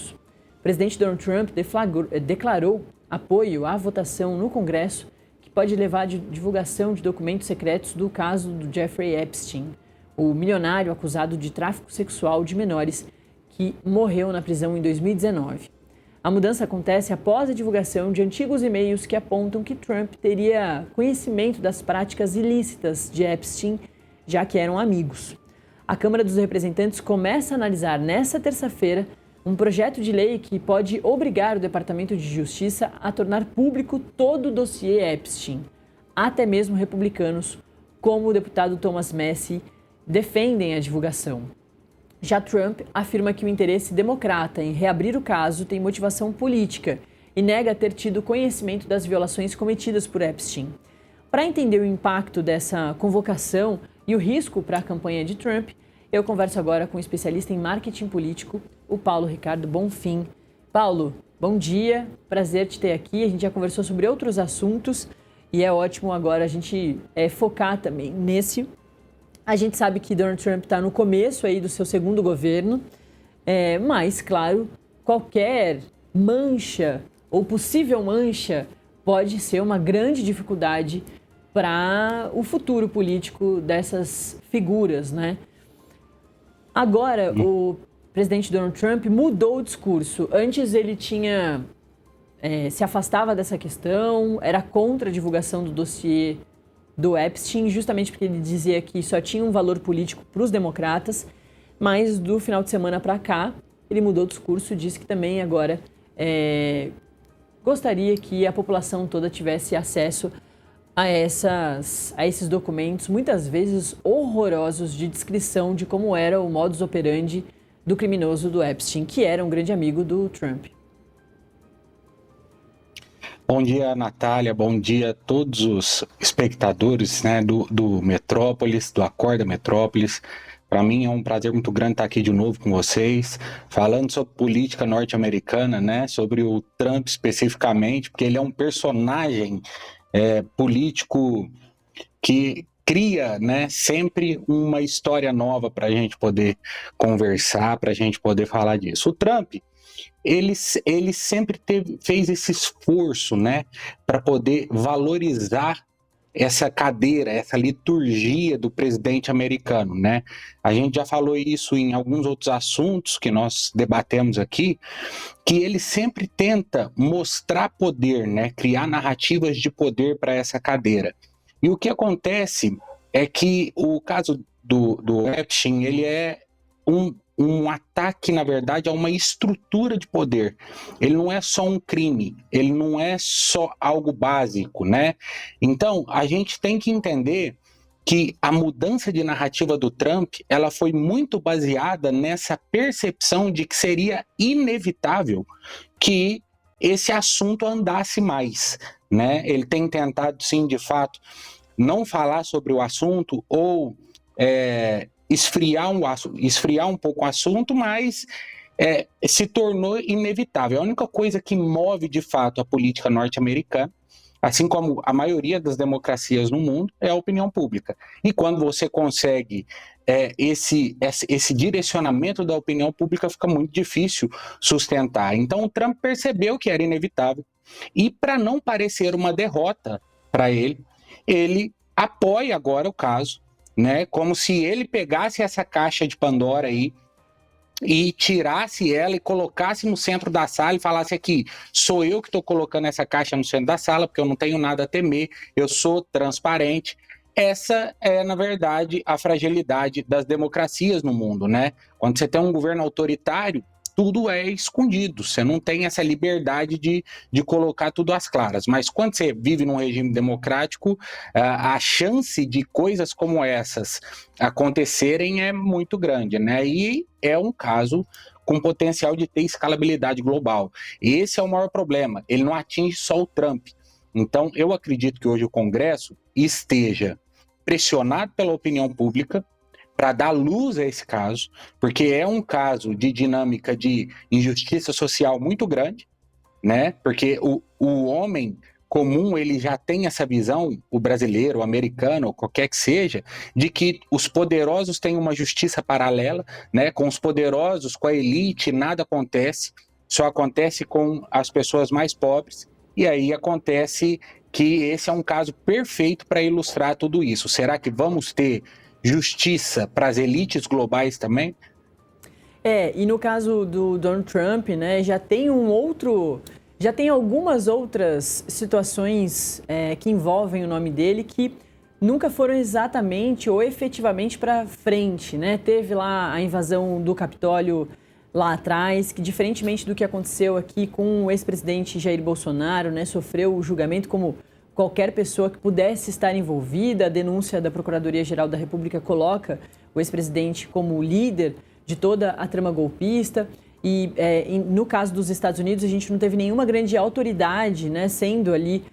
O presidente Donald Trump declarou apoio à votação no Congresso que pode levar à divulgação de documentos secretos do caso do Jeffrey Epstein, o milionário acusado de tráfico sexual de menores que morreu na prisão em 2019. A mudança acontece após a divulgação de antigos e-mails que apontam que Trump teria conhecimento das práticas ilícitas de Epstein, já que eram amigos. A Câmara dos Representantes começa a analisar nesta terça-feira um projeto de lei que pode obrigar o Departamento de Justiça a tornar público todo o dossiê Epstein. Até mesmo republicanos, como o deputado Thomas Massie, defendem a divulgação. Já Trump afirma que o interesse democrata em reabrir o caso tem motivação política e nega ter tido conhecimento das violações cometidas por Epstein. Para entender o impacto dessa convocação e o risco para a campanha de Trump, eu converso agora com o especialista em marketing político, o Paulo Ricardo Bonfim. Paulo, bom dia, prazer te ter aqui. A gente já conversou sobre outros assuntos e é ótimo agora a gente focar também nesse. A gente sabe que Donald Trump está no começo aí do seu segundo governo, mas, claro, qualquer mancha ou possível mancha pode ser uma grande dificuldade para o futuro político dessas figuras, né? Agora, o presidente Donald Trump mudou o discurso. Antes ele se afastava dessa questão, era contra a divulgação do dossiê do Epstein, justamente porque ele dizia que só tinha um valor político para os democratas, mas do final de semana para cá, ele mudou o discurso e disse que também agora gostaria que a população toda tivesse acesso a esses documentos, muitas vezes horrorosos, de descrição de como era o modus operandi do criminoso do Epstein, que era um grande amigo do Trump. Bom dia, Natália. Bom dia a todos os espectadores, né, do Metrópolis, do Acorda Metrópolis. Para mim é um prazer muito grande estar aqui de novo com vocês, falando sobre política norte-americana, né, sobre o Trump especificamente, porque ele é um personagem político que cria, né, sempre uma história nova para a gente poder conversar, para a gente poder falar disso. O Trump, ele sempre fez esse esforço, né, para poder valorizar essa cadeira, essa liturgia do presidente americano, né? A gente já falou isso em alguns outros assuntos que nós debatemos aqui, que ele sempre tenta mostrar poder, né? Criar narrativas de poder para essa cadeira. E o que acontece é que o caso do Epstein, ele é um ataque, na verdade, a uma estrutura de poder. Ele não é só um crime, ele não é só algo básico, né? Então, a gente tem que entender que a mudança de narrativa do Trump, ela foi muito baseada nessa percepção de que seria inevitável que esse assunto andasse mais, né? Ele tem tentado, sim, de fato, não falar sobre o assunto ou esfriar um pouco o assunto, mas se tornou inevitável. A única coisa que move, de fato, a política norte-americana, assim como a maioria das democracias no mundo, é a opinião pública. E quando você consegue esse direcionamento da opinião pública, fica muito difícil sustentar. Então, o Trump percebeu que era inevitável e, para não parecer uma derrota para ele apoia agora o caso, né? Como se ele pegasse essa caixa de Pandora aí e tirasse ela e colocasse no centro da sala e falasse aqui, sou eu que estou colocando essa caixa no centro da sala porque eu não tenho nada a temer, eu sou transparente. Essa é, na verdade, a fragilidade das democracias no mundo, né? Quando você tem um governo autoritário, tudo é escondido, você não tem essa liberdade de colocar tudo às claras. Mas quando você vive num regime democrático, a chance de coisas como essas acontecerem é muito grande, né? E é um caso com potencial de ter escalabilidade global. Esse é o maior problema, ele não atinge só o Trump. Então, eu acredito que hoje o Congresso esteja pressionado pela opinião pública, para dar luz a esse caso, porque é um caso de dinâmica de injustiça social muito grande, né? Porque o homem comum ele já tem essa visão, o brasileiro, o americano, ou qualquer que seja, de que os poderosos têm uma justiça paralela, né? Com os poderosos, com a elite, nada acontece, só acontece com as pessoas mais pobres, e aí acontece que esse é um caso perfeito para ilustrar tudo isso. Será que vamos ter justiça para as elites globais também? E no caso do Donald Trump, né, já tem algumas outras situações que envolvem o nome dele que nunca foram exatamente ou efetivamente para frente, né? Teve lá a invasão do Capitólio lá atrás, que diferentemente do que aconteceu aqui com o ex-presidente Jair Bolsonaro, né, sofreu o julgamento como qualquer pessoa que pudesse estar envolvida. A denúncia da Procuradoria-Geral da República coloca o ex-presidente como líder de toda a trama golpista. E no caso dos Estados Unidos, a gente não teve nenhuma grande autoridade, né, sendo ali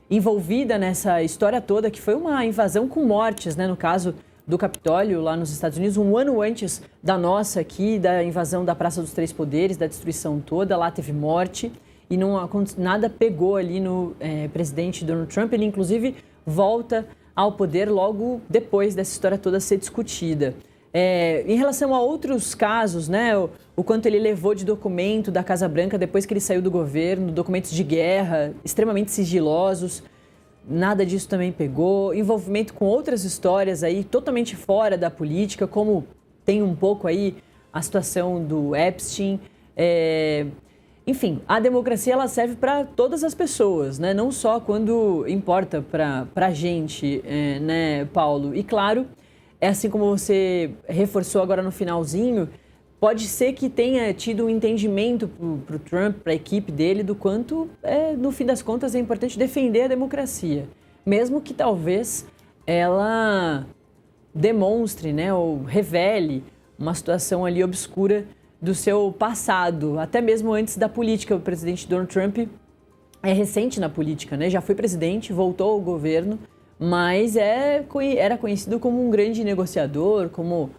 envolvida nessa história toda, que foi uma invasão com mortes, né, no caso do Capitólio, lá nos Estados Unidos, um ano antes da nossa aqui, da invasão da Praça dos Três Poderes, da destruição toda. Lá teve morte e nada pegou ali no presidente Donald Trump. Ele, inclusive, volta ao poder logo depois dessa história toda ser discutida. Em relação a outros casos, né, o quanto ele levou de documento da Casa Branca depois que ele saiu do governo, documentos de guerra, extremamente sigilosos, nada disso também pegou. Envolvimento com outras histórias aí totalmente fora da política, como tem um pouco aí a situação do Epstein. Enfim, a democracia ela serve para todas as pessoas, né? Não só quando importa para a gente, né, Paulo? E claro, assim como você reforçou agora no finalzinho, pode ser que tenha tido um entendimento para o Trump, para a equipe dele, do quanto, no fim das contas, é importante defender a democracia. Mesmo que talvez ela demonstre, né, ou revele uma situação ali obscura do seu passado, até mesmo antes da política. O presidente Donald Trump é recente na política, né? Já foi presidente, voltou ao governo, mas era conhecido como um grande negociador, como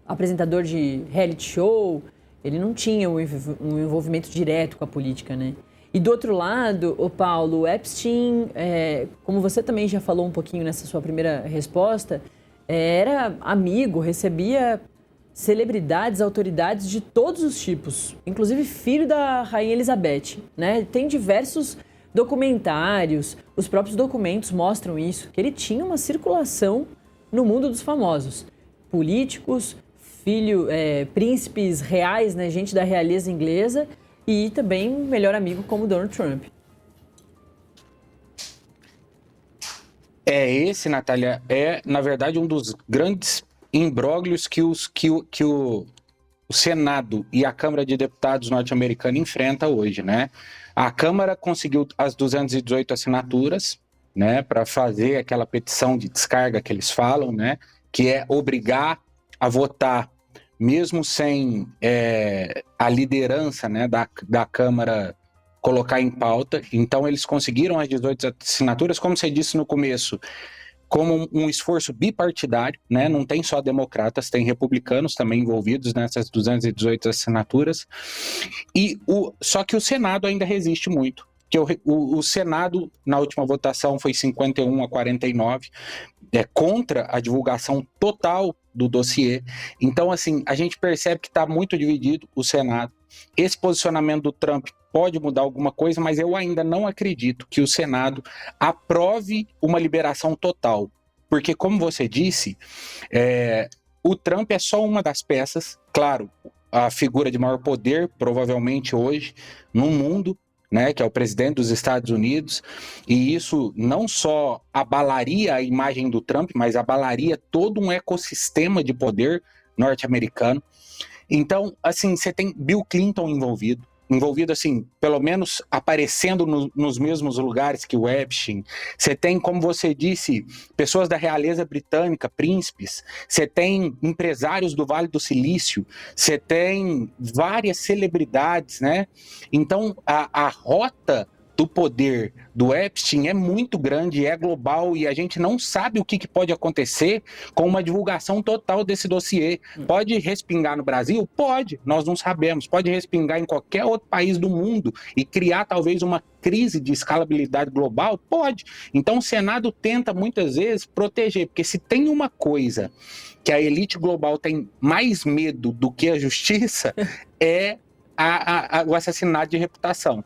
apresentador de reality show. Ele não tinha um envolvimento direto com a política, né? E do outro lado, o Paulo Epstein, como você também já falou um pouquinho nessa sua primeira resposta, era amigo, recebia celebridades, autoridades de todos os tipos, inclusive filho da Rainha Elizabeth, né? Tem diversos documentários, os próprios documentos mostram isso, que ele tinha uma circulação no mundo dos famosos, políticos, príncipes reais, né? Gente da realeza inglesa, e também melhor amigo como Donald Trump. Esse, Natália, na verdade, um dos grandes imbróglios que o Senado e a Câmara de Deputados norte-americana enfrenta hoje, né? A Câmara conseguiu as 218 assinaturas, né, para fazer aquela petição de descarga que eles falam, né, que é obrigar a votar, mesmo sem a liderança, né, da Câmara colocar em pauta. Então, eles conseguiram as 18 assinaturas, como você disse no começo, como um esforço bipartidário, né? Não tem só democratas, tem republicanos também envolvidos nessas 218 assinaturas. Só que o Senado ainda resiste muito. Que o Senado, na última votação, foi 51-49, contra a divulgação total do dossiê. Então, assim, a gente percebe que está muito dividido o Senado. Esse posicionamento do Trump pode mudar alguma coisa, mas eu ainda não acredito que o Senado aprove uma liberação total. Porque, como você disse, o Trump é só uma das peças, claro, a figura de maior poder, provavelmente hoje, no mundo, né, que é o presidente dos Estados Unidos, e isso não só abalaria a imagem do Trump, mas abalaria todo um ecossistema de poder norte-americano. Então, assim, você tem Bill Clinton envolvido, assim, pelo menos aparecendo nos mesmos lugares que o Epstein. Você tem, como você disse, pessoas da realeza britânica, príncipes. Você tem empresários do Vale do Silício. Você tem várias celebridades, né? Então, a rota do poder do Epstein é muito grande, é global, e a gente não sabe o que pode acontecer com uma divulgação total desse dossiê. Pode respingar no Brasil? Pode, nós não sabemos. Pode respingar em qualquer outro país do mundo e criar talvez uma crise de escalabilidade global? Pode. Então o Senado tenta muitas vezes proteger, porque se tem uma coisa que a elite global tem mais medo do que a justiça, é o assassinato de reputação.